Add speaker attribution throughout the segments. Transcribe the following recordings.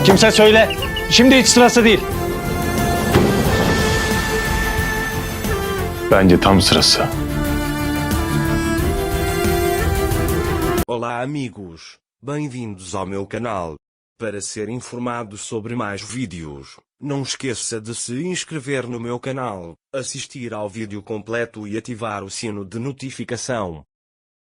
Speaker 1: Kimse söyle. Şimdi hiç sırası değil.
Speaker 2: Bence tam sırası.
Speaker 3: Olá amigos, bem-vindos ao meu canal. Para ser informado sobre mais vídeos, não esqueça de se inscrever no meu canal, assistir ao vídeo completo e ativar o sino de notificação.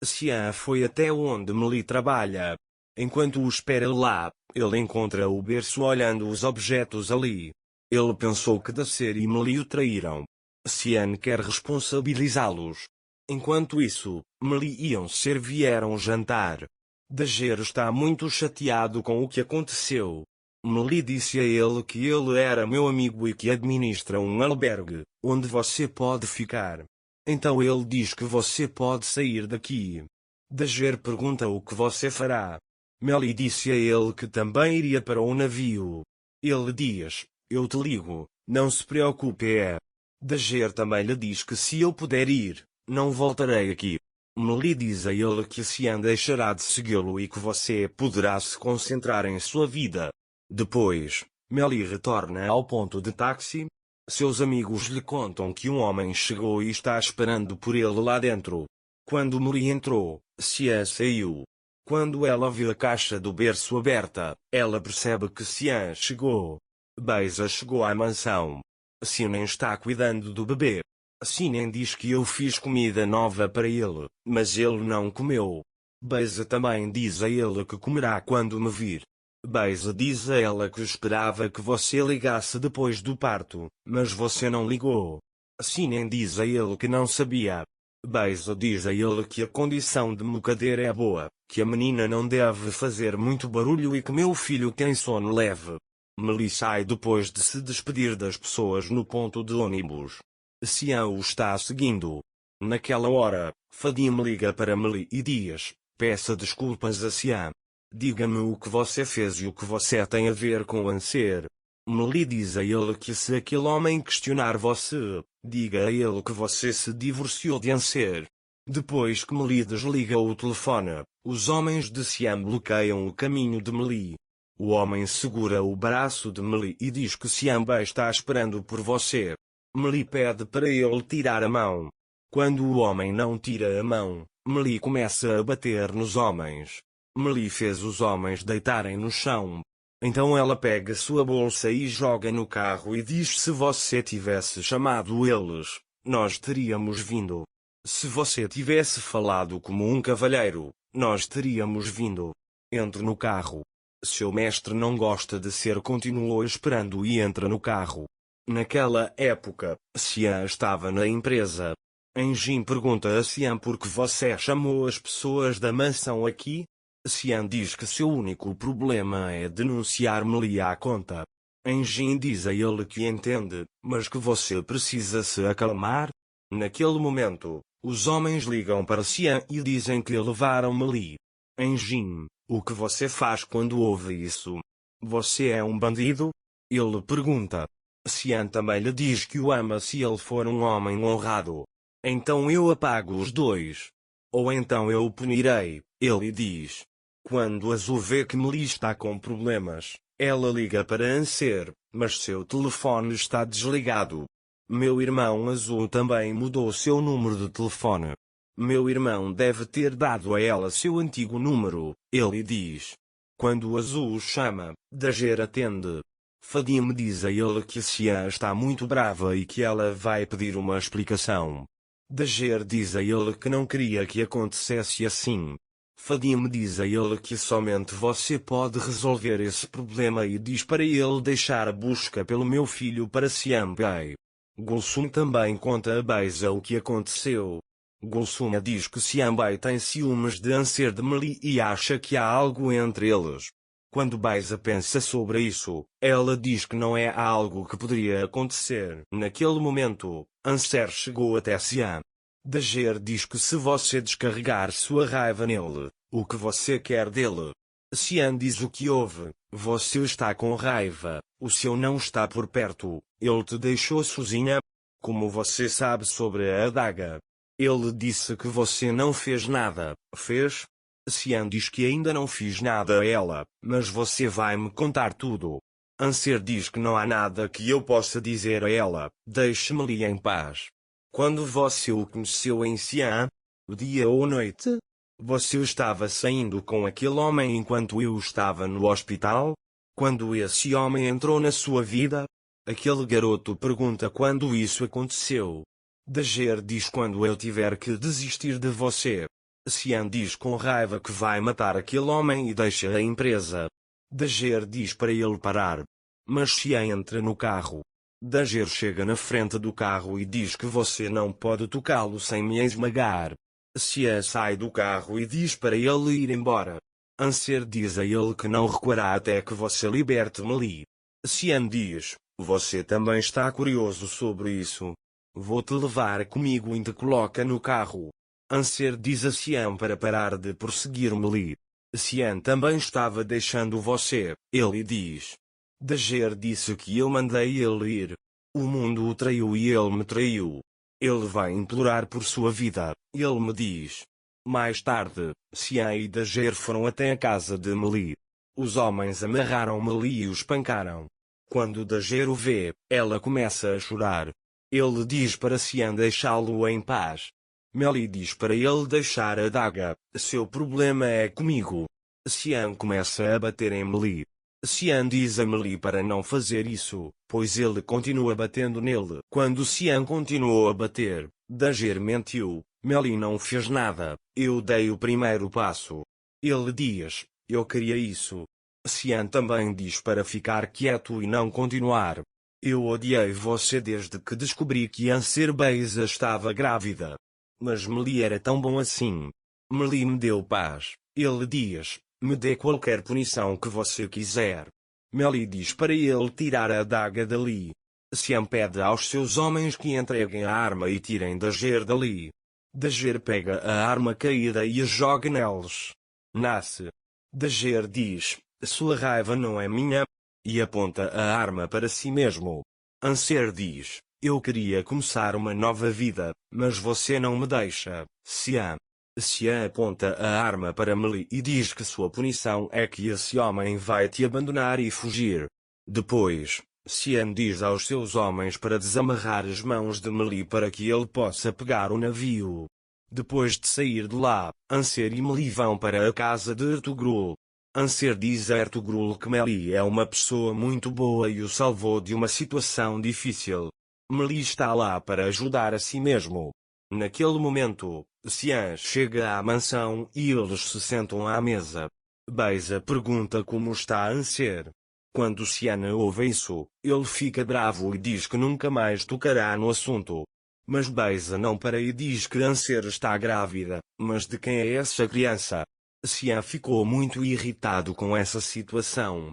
Speaker 3: Xian foi até onde Meli trabalha. Enquanto o espera lá, ele encontra o berço olhando os objetos ali. Ele pensou que Dacer e Meli o traíram. Xian quer responsabilizá-los. Enquanto isso, Meli e Onser vieram jantar. Dacer está muito chateado com o que aconteceu. Meli disse a ele que ele era meu amigo e que administra um albergue, onde você pode ficar. Então ele diz que você pode sair daqui. Dacer pergunta o que você fará. Meli disse a ele que também iria para o navio. Ele diz, eu te ligo, não se preocupe Dacer também lhe diz que se eu puder ir, não voltarei aqui. Meli diz a ele que Xian deixará de segui-lo e que você poderá se concentrar em sua vida. Depois, Meli retorna ao ponto de táxi. Seus amigos lhe contam que um homem chegou e está esperando por ele lá dentro. Quando Meli entrou, Xian saiu. Quando ela viu a caixa do berço aberta, ela percebe que Xian chegou. Beisa chegou à mansão. Xian está cuidando do bebê. Xian diz que eu fiz comida nova para ele, mas ele não comeu. Beisa também diz a ele que comerá quando me vir. Beisa diz a ela que esperava que você ligasse depois do parto, mas você não ligou. Xian diz a ele que não sabia. Beisa diz a ele que a condição de mocadeira é boa, que a menina não deve fazer muito barulho e que meu filho tem sono leve. Meli sai depois de se despedir das pessoas no ponto de ônibus. Xian o está seguindo. Naquela hora, Fadim liga para Meli e diz, peça desculpas a Xian. Diga-me o que você fez e o que você tem a ver com Anser. Meli diz a ele que se aquele homem questionar você, diga a ele que você se divorciou de Anser. Depois que Meli desliga o telefone, os homens de Xian bloqueiam o caminho de Meli. O homem segura o braço de Meli e diz que Xian está esperando por você. Meli pede para ele tirar a mão. Quando o homem não tira a mão, Meli começa a bater nos homens. Meli fez os homens deitarem no chão. Então ela pega sua bolsa e joga no carro e diz: se você tivesse chamado eles, nós teríamos vindo. Se você tivesse falado como um cavalheiro, nós teríamos vindo. Entre no carro. Seu mestre não gosta de ser, continuou esperando e entra no carro. Naquela época, Xian estava na empresa. Enjin pergunta a Xian por que você chamou as pessoas da mansão aqui. Xian diz que seu único problema é denunciar Meli à conta. Enjin diz a ele que entende, mas que você precisa se acalmar. Naquele momento, os homens ligam para Xian e dizem que levaram Meli. Enjin, o que você faz quando ouve isso? Você é um bandido? Ele pergunta. Xian também lhe diz que o ama se ele for um homem honrado. Então eu apago os dois. Ou então eu o punirei, ele diz. Quando Azul vê que Meli está com problemas, ela liga para Anser, mas seu telefone está desligado. Meu irmão Azul também mudou seu número de telefone. Meu irmão deve ter dado a ela seu antigo número, ele diz. Quando Azul chama, Dacer atende. Fadim diz a ele que Xian está muito brava e que ela vai pedir uma explicação. Dacer diz a ele que não queria que acontecesse assim. Fadim diz a ele que somente você pode resolver esse problema e diz para ele deixar a busca pelo meu filho para Xian Bai. Gulsum também conta a Beisa o que aconteceu. Gulsum diz que Xian Bai tem ciúmes de Anser de Meli e acha que há algo entre eles. Quando Beisa pensa sobre isso, ela diz que não é algo que poderia acontecer. Naquele momento, Anser chegou até Xian. Dacer diz que se você descarregar sua raiva nele, o que você quer dele? Xian diz o que houve, você está com raiva, o seu não está por perto, ele te deixou sozinha? Como você sabe sobre a adaga? Ele disse que você não fez nada, fez? Cian diz que ainda não fiz nada a ela, mas você vai me contar tudo. Anser diz que não há nada que eu possa dizer a ela, deixe-me em paz. Quando você o conheceu em Cian? O dia ou noite? Você estava saindo com aquele homem enquanto eu estava no hospital? Quando esse homem entrou na sua vida? Aquele garoto pergunta quando isso aconteceu. Dager diz quando eu tiver que desistir de você. Cian diz com raiva que vai matar aquele homem e deixa a empresa. Dager diz para ele parar. Mas Cian entra no carro. Dager chega na frente do carro e diz que você não pode tocá-lo sem me esmagar. Cian sai do carro e diz para ele ir embora. Anser diz a ele que não recuará até que você liberte Melee. Cian diz, você também está curioso sobre isso. Vou-te levar comigo e te coloca no carro. Anser diz a Cian para parar de prosseguir Melee. Cian também estava deixando você, ele diz. Dager disse que eu mandei ele ir. O mundo o traiu e ele me traiu. Ele vai implorar por sua vida, ele me diz. Mais tarde, Cian e Dager foram até a casa de Melee. Os homens amarraram Melee e o espancaram. Quando Dager o vê, ela começa a chorar. Ele diz para Cian deixá-lo em paz. Melee diz para ele deixar a daga, seu problema é comigo. Cian começa a bater em Melee. Cian diz a Melee para não fazer isso, pois ele continua batendo nele. Quando Cian continuou a bater, Dager mentiu, Melee não fez nada, eu dei o primeiro passo. Ele diz, eu queria isso. Cian também diz para ficar quieto e não continuar. Eu odiei você desde que descobri que Anser Beiza estava grávida. Mas Melee era tão bom assim. Melee me deu paz. Ele diz, me dê qualquer punição que você quiser. Melee diz para ele tirar a adaga dali. Cian pede aos seus homens que entreguem a arma e tirem Dager dali. Dager pega a arma caída e a joga neles. Nasce. Dager diz, sua raiva não é minha. E aponta a arma para si mesmo. Anser diz, eu queria começar uma nova vida, mas você não me deixa, Cian. Cian aponta a arma para Melee e diz que sua punição é que esse homem vai te abandonar e fugir. Depois, Cian diz aos seus homens para desamarrar as mãos de Melee para que ele possa pegar o navio. Depois de sair de lá, Anser e Melee vão para a casa de Ertugrul. Anser diz a Ertugrul que Melee é uma pessoa muito boa e o salvou de uma situação difícil. Melee está lá para ajudar a si mesmo. Naquele momento, Cian chega à mansão e eles se sentam à mesa. Beiza pergunta como está Anser. Quando Cian ouve isso, ele fica bravo e diz que nunca mais tocará no assunto. Mas Beiza não para e diz que Anser está grávida, mas de quem é essa criança? Cian ficou muito irritado com essa situação.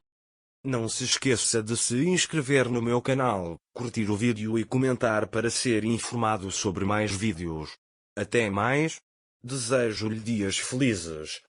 Speaker 3: Não se esqueça de se inscrever no meu canal, curtir o vídeo e comentar para ser informado sobre mais vídeos. Até mais. Desejo-lhe dias felizes.